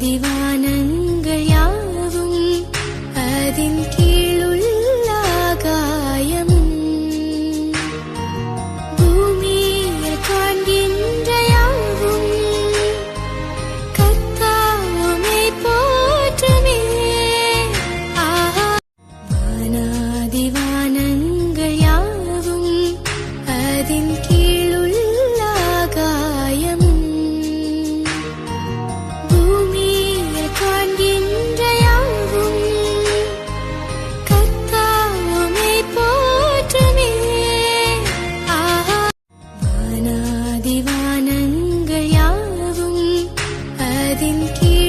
வானங்கள் யாவும் அதின் கீழுள்ள ஆகாயமும் பூமியில் காண்கின்ற யாவும் கர்த்தாவுமை போற்றுமே. வானாதி வானங்கள் யாவும் அதின் கீழுள்ள ஆகாயமும் பூமியில் காண்கின்ற யாவும் கர்த்தாவுமை போற்றுமே. வானாதி வானங்கள் யாவும் அதின் கீழ்